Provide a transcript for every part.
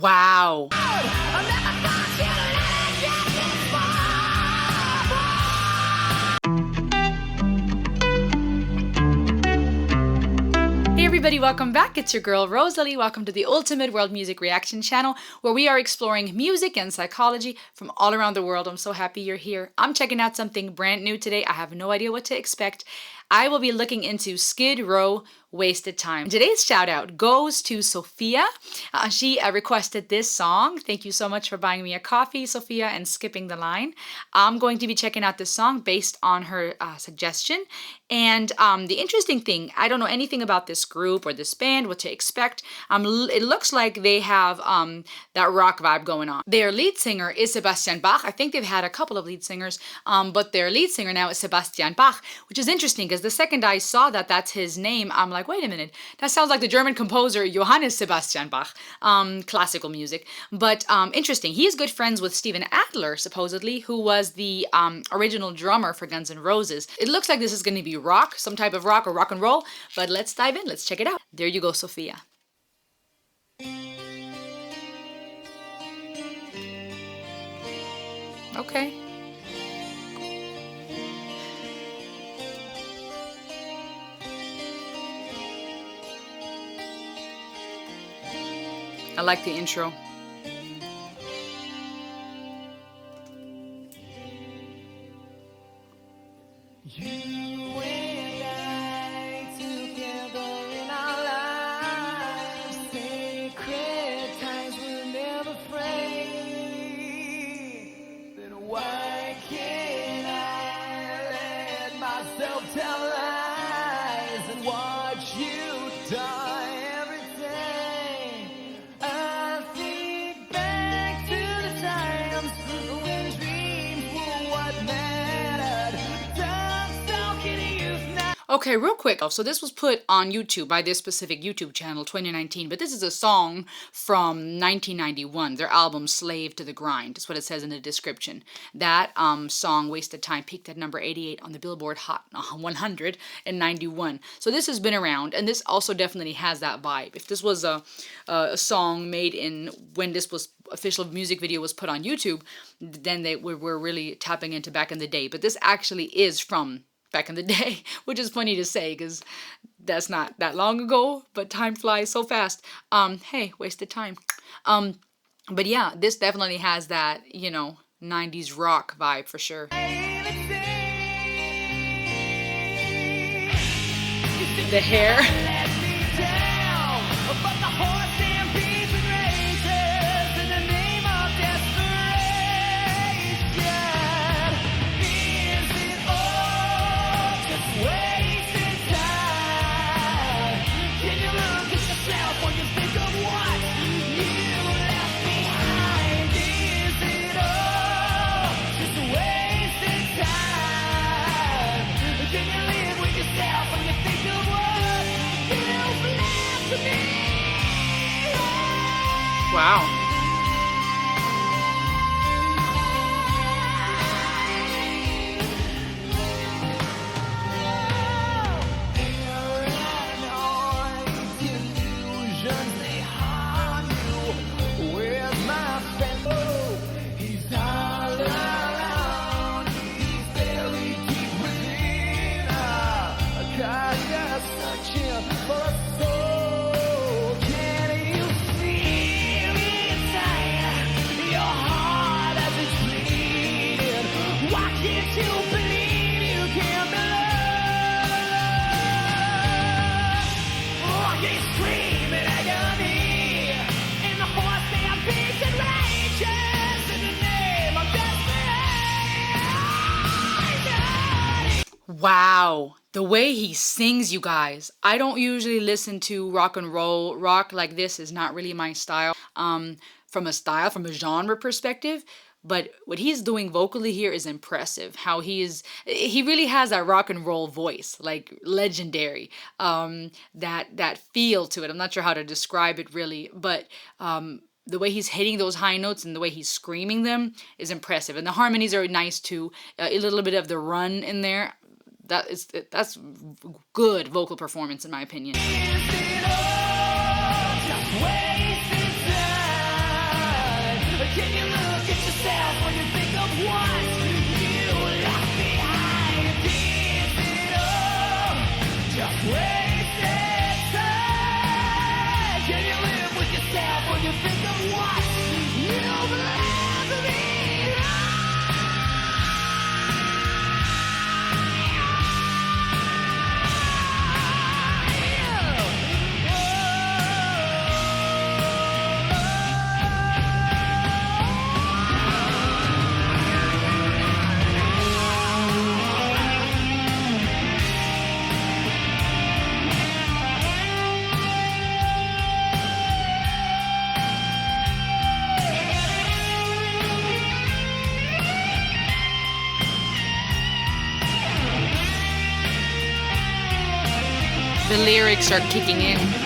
Wow. Hey everybody, welcome back. It's your girl Rosalie. Welcome to the Ultimate World Music Reaction channel, where we are exploring music and psychology from all around the world. I'm so happy you're here. I'm checking out something brand new today. I have no idea what to expect. I will be looking into Skid Row, Wasted Time. Today's shout out goes to Sophia. She requested this song. Thank you so much for buying me a coffee, Sophia, and skipping the line. I'm going to be checking out this song based on her suggestion. And the interesting thing, I don't know anything about this group or this band, what to expect. It looks like they have that rock vibe going on. Their lead singer is Sebastian Bach. I think they've had a couple of lead singers, but their lead singer now is Sebastian Bach, which is interesting because the second I saw that that's his name, I'm like, wait a minute, that sounds like the German composer Johannes Sebastian Bach, classical music. But interesting, he is good friends with Steven Adler, supposedly, who was the original drummer for Guns N' Roses. It looks like this is going to be rock, some type of rock or rock and roll, but let's dive in, let's check it out. There you go, Sophia. Okay. I like the intro. You and I together in our lives, sacred times we'll never fade. Then why can't I let myself tell lies and watch you die every day? I think back to the times when dreams were what mattered. Okay, real quick. So this was put on YouTube by this specific YouTube channel, 2019, but this is a song from 1991, their album Slave to the Grind. That's what it says in the description. That song, Wasted Time, peaked at number 88 on the Billboard Hot 100 in 91. So this has been around, and this also definitely has that vibe. If this was a song made in when this was official music video was put on YouTube, then they were really tapping into back in the day. But this actually is from back in the day, which is funny to say because that's not that long ago, but time flies so fast. Hey, wasted time. But yeah, this definitely has that, 90s rock vibe for sure. The hair. Wow. Wow, the way he sings, you guys. I don't usually listen to rock and roll. Rock like this is not really my style. From a genre perspective. But what he's doing vocally here is impressive. How he really has that rock and roll voice, like legendary. That feel to it. I'm not sure how to describe it really, but the way he's hitting those high notes and the way he's screaming them is impressive. And the harmonies are nice too. A little bit of the run in there. That's good vocal performance in my opinion. Is it all just wasted time? the lyrics are kicking in.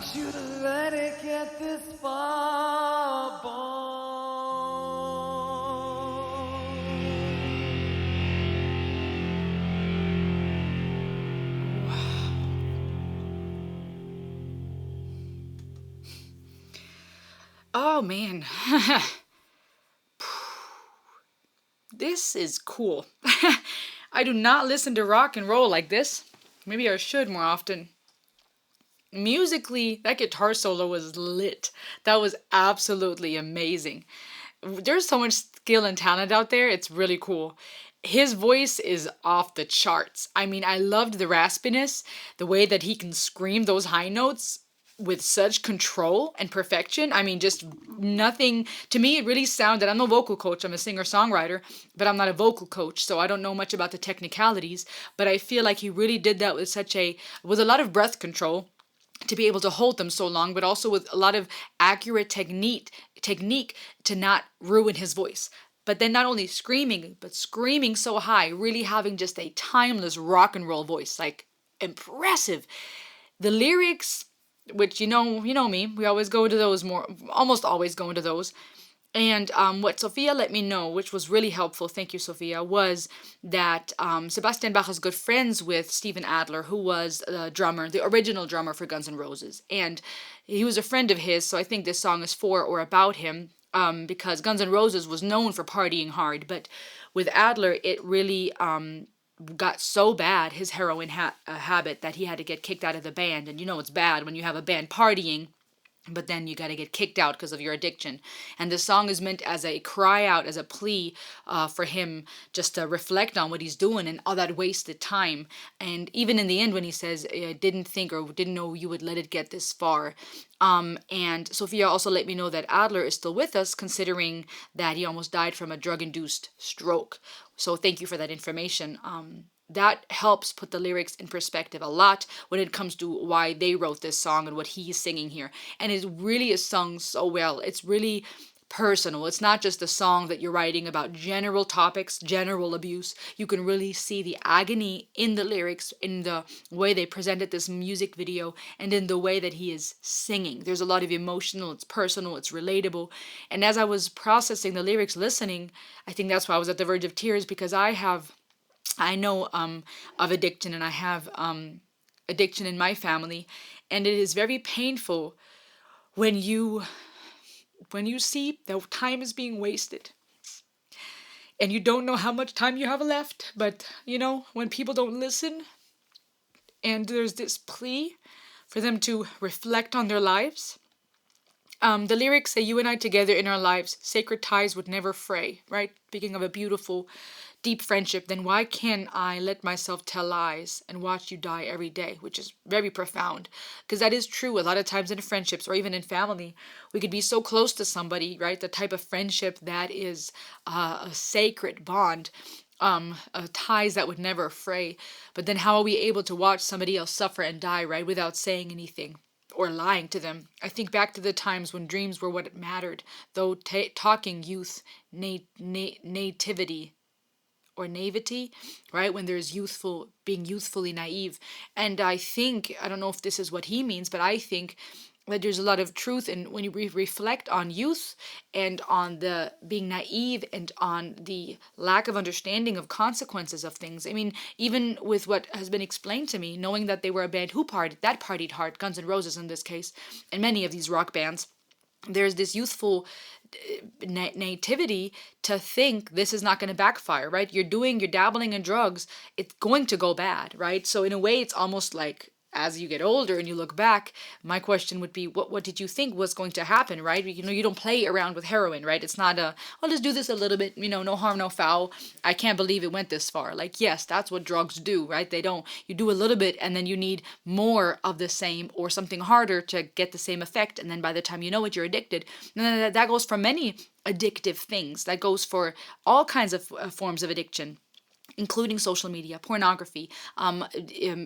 want you to let it get this far, boy. Oh man. This is cool. I do not listen to rock and roll like this. Maybe I should more often. Musically, that guitar solo was lit. That was absolutely amazing. There's so much skill and talent out there. It's really cool. His voice is off the charts. I mean, I loved the raspiness, the way that he can scream those high notes with such control and perfection. I mean, just nothing. To me, it really sounded. I'm no vocal coach. I'm a singer-songwriter, but I'm not a vocal coach, so I don't know much about the technicalities. But I feel like he really did that with a lot of breath control to be able to hold them so long, but also with a lot of accurate technique to not ruin his voice. But then not only screaming, but screaming so high, really having just a timeless rock and roll voice, like impressive. The lyrics, which you know me, we always go to those more, almost always go into those. And what Sophia let me know, which was really helpful, thank you, Sophia, was that Sebastian Bach is good friends with Steven Adler, who was the drummer, the original drummer for Guns N' Roses. And he was a friend of his, so I think this song is for or about him, because Guns N' Roses was known for partying hard. But with Adler, it really got so bad, his heroin habit, that he had to get kicked out of the band. And you know it's bad when you have a band partying, but then you got to get kicked out because of your addiction. And this song is meant as a cry out, as a plea for him just to reflect on what he's doing and all that wasted time. And even in the end, when he says, I didn't think or didn't know you would let it get this far. And Sophia also let me know that Adler is still with us, considering that he almost died from a drug-induced stroke. So thank you for that information. That helps put the lyrics in perspective a lot when it comes to why they wrote this song and what he's singing here. And it really is sung so well. It's really personal. It's not just a song that you're writing about general topics, general abuse. You can really see the agony in the lyrics, in the way they presented this music video, and in the way that he is singing. There's a lot of emotional, it's personal, it's relatable. And as I was processing the lyrics, listening, I think that's why I was at the verge of tears, because I know of addiction, and I have addiction in my family, and it is very painful when you see that time is being wasted, and you don't know how much time you have left. But when people don't listen, and there's this plea for them to reflect on their lives, The lyrics say, "You and I together in our lives, sacred ties would never fray," right? Speaking of a beautiful, deep friendship, then why can't I let myself tell lies and watch you die every day? Which is very profound. Because that is true. A lot of times in friendships or even in family, we could be so close to somebody, right? The type of friendship that is a sacred bond, ties that would never fray. But then how are we able to watch somebody else suffer and die, right, without saying anything? Or lying to them. I think back to the times when dreams were what mattered, though talking youth, nativity, or naivety, right? When there's being youthfully naive. And I think, I don't know if this is what he means, but I think that there's a lot of truth in when you reflect on youth and on the being naive and on the lack of understanding of consequences of things. I mean, even with what has been explained to me, knowing that they were a band who partied hard, Guns N' Roses in this case, and many of these rock bands, there's this youthful nativity to think this is not going to backfire, right? You're dabbling in drugs, it's going to go bad, right? So in a way, it's almost like as you get older and you look back, my question would be, what did you think was going to happen, right? You know, you don't play around with heroin, right? It's not I'll just do this a little bit, no harm, no foul. I can't believe it went this far. Like, yes, that's what drugs do, right? They don't, you do a little bit and then you need more of the same or something harder to get the same effect. And then by the time you know it, you're addicted. And then that goes for many addictive things. That goes for all kinds of forms of addiction, including social media, pornography,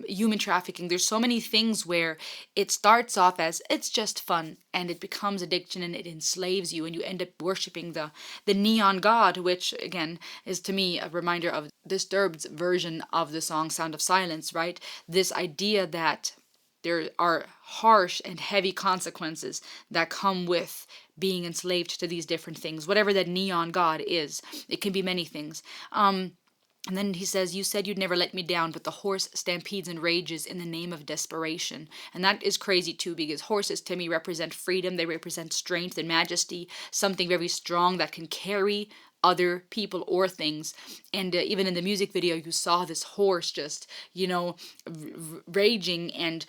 human trafficking. There's so many things where it starts off as it's just fun and it becomes addiction and it enslaves you and you end up worshiping the neon god, which again is to me a reminder of Disturbed's version of the song Sound of Silence, right? This idea that there are harsh and heavy consequences that come with being enslaved to these different things, whatever that neon god is. It can be many things. And then he says, "You said you'd never let me down, but the horse stampedes and rages in the name of desperation." And that is crazy too, because horses to me represent freedom. They represent strength and majesty, something very strong that can carry other people or things. And even in the music video, you saw this horse just, raging and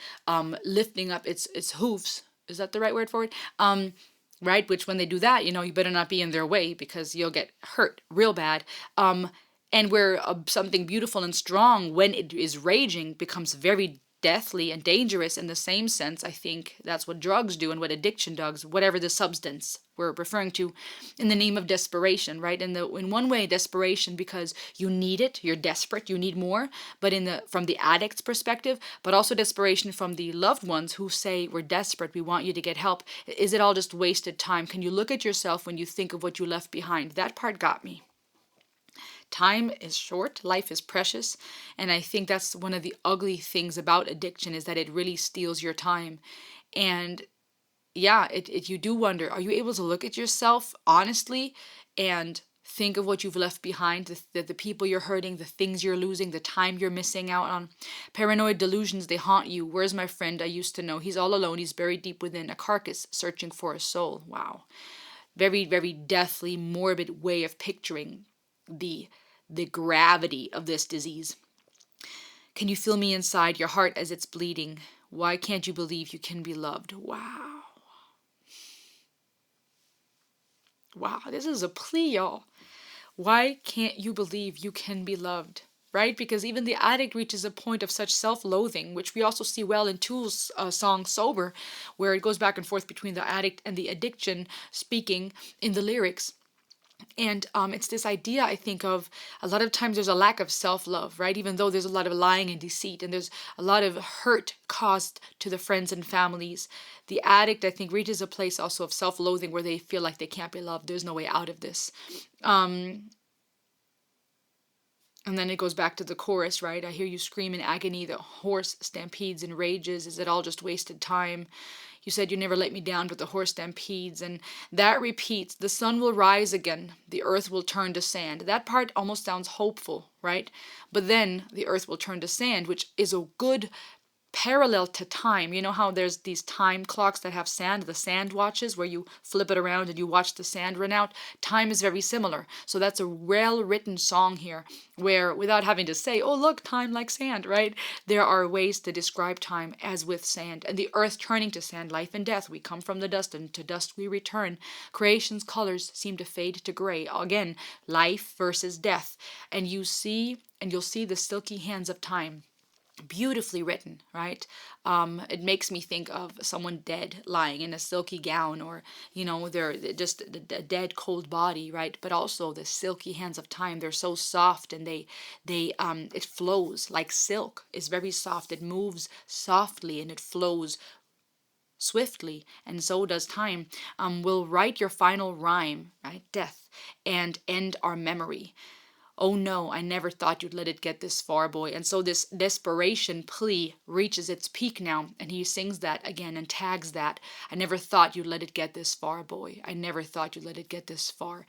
lifting up its hooves. Is that the right word for it? Right? Which when they do that, you better not be in their way because you'll get hurt real bad. And where something beautiful and strong, when it is raging, becomes very deathly and dangerous in the same sense, I think that's what drugs do and what addiction does, whatever the substance we're referring to, in the name of desperation, right? In one way, desperation because you need it, you're desperate, you need more, but from the addict's perspective, but also desperation from the loved ones who say, "We're desperate, we want you to get help." Is it all just wasted time? Can you look at yourself when you think of what you left behind? That part got me. Time is short, life is precious, and I think that's one of the ugly things about addiction is that it really steals your time. And yeah, you do wonder, are you able to look at yourself honestly and think of what you've left behind, the people you're hurting, the things you're losing, the time you're missing out on? Paranoid delusions, they haunt you. Where's my friend I used to know? He's all alone, he's buried deep within a carcass, searching for a soul. Wow. Very, very deathly, morbid way of picturing the gravity of this disease. Can you feel me inside your heart as it's bleeding? Why can't you believe you can be loved? Wow. Wow, this is a plea, y'all. Why can't you believe you can be loved? Right? Because even the addict reaches a point of such self-loathing, which we also see well in Tool's song Sober, where it goes back and forth between the addict and the addiction speaking in the lyrics. And it's this idea, I think, of a lot of times there's a lack of self-love, right? Even though there's a lot of lying and deceit and there's a lot of hurt caused to the friends and families. The addict, I think, reaches a place also of self-loathing where they feel like they can't be loved. There's no way out of this. And then it goes back to the chorus, right? I hear you scream in agony. The horse stampedes and rages. Is it all just wasted time? You said you never let me down, but the horse stampedes. And that repeats. The sun will rise again. The earth will turn to sand. That part almost sounds hopeful, right? But then the earth will turn to sand, which is a good parallel to time. You know how there's these time clocks that have sand, the sand watches, where you flip it around and you watch the sand run out? Time is very similar. So that's a well written song here where, without having to say, oh, look, time like sand, right? There are ways to describe time as with sand. And the earth turning to sand, life and death. We come from the dust and to dust we return. Creation's colors seem to fade to gray. Again, life versus death. And you'll see the silky hands of time, beautifully written, right? It makes me think of someone dead lying in a silky gown, or they're just a dead cold body, right? But also the silky hands of time, they're so soft, and they it flows like silk. It's very soft, it moves softly, and it flows swiftly, and so does time. Will write your final rhyme, right? Death, and end our memory. Oh no, I never thought you'd let it get this far, boy. And so this desperation plea reaches its peak now, and he sings that again and tags that. I never thought you'd let it get this far, boy. I never thought you'd let it get this far.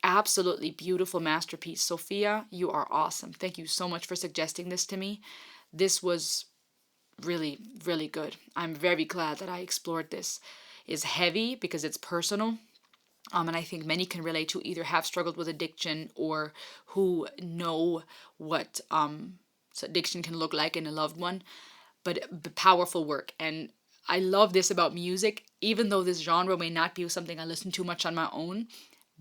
Absolutely beautiful masterpiece. Sophia, you are awesome. Thank you so much for suggesting this to me. This was really, really good. I'm very glad that I explored this. It's heavy because it's personal, and I think many can relate, to either have struggled with addiction or who know what addiction can look like in a loved one. But powerful work. And I love this about music, even though this genre may not be something I listen to much on my own.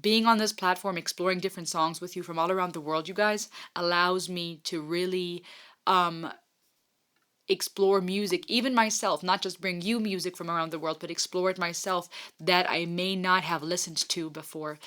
Being on this platform, exploring different songs with you from all around the world, you guys, allows me to really explore music, even myself, not just bring you music from around the world, but explore it myself that I may not have listened to before,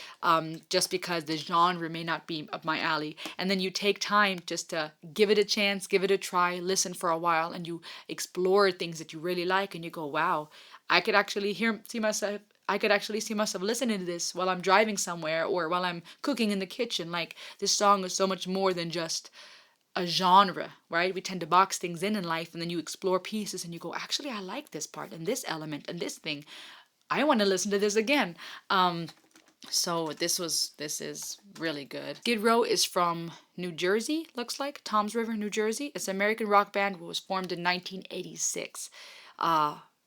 just because the genre may not be up my alley. And then you take time just to give it a chance, give it a try, listen for a while, and you explore things that you really like, and you go, wow, I could actually see myself. I could actually see myself listening to this while I'm driving somewhere or while I'm cooking in the kitchen. Like, this song is so much more than just a genre, right? We tend to box things in life, and then you explore pieces and you go, actually, I like this part and this element and this thing. I want to listen to this again. So this is really good. Skid Row is from New Jersey, looks like Tom's River, New Jersey. It's an American rock band. It was formed in 1986.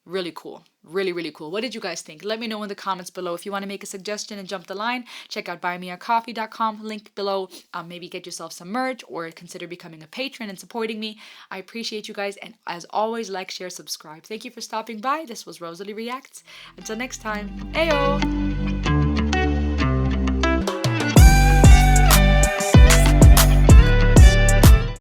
Really cool. Really, really cool. What did you guys think? Let me know in the comments below. If you want to make a suggestion and jump the line, check out buymeacoffee.com, link below. Maybe get yourself some merch or consider becoming a patron and supporting me. I appreciate you guys. And as always, like, share, subscribe. Thank you for stopping by. This was Rosalie Reacts. Until next time, ayo!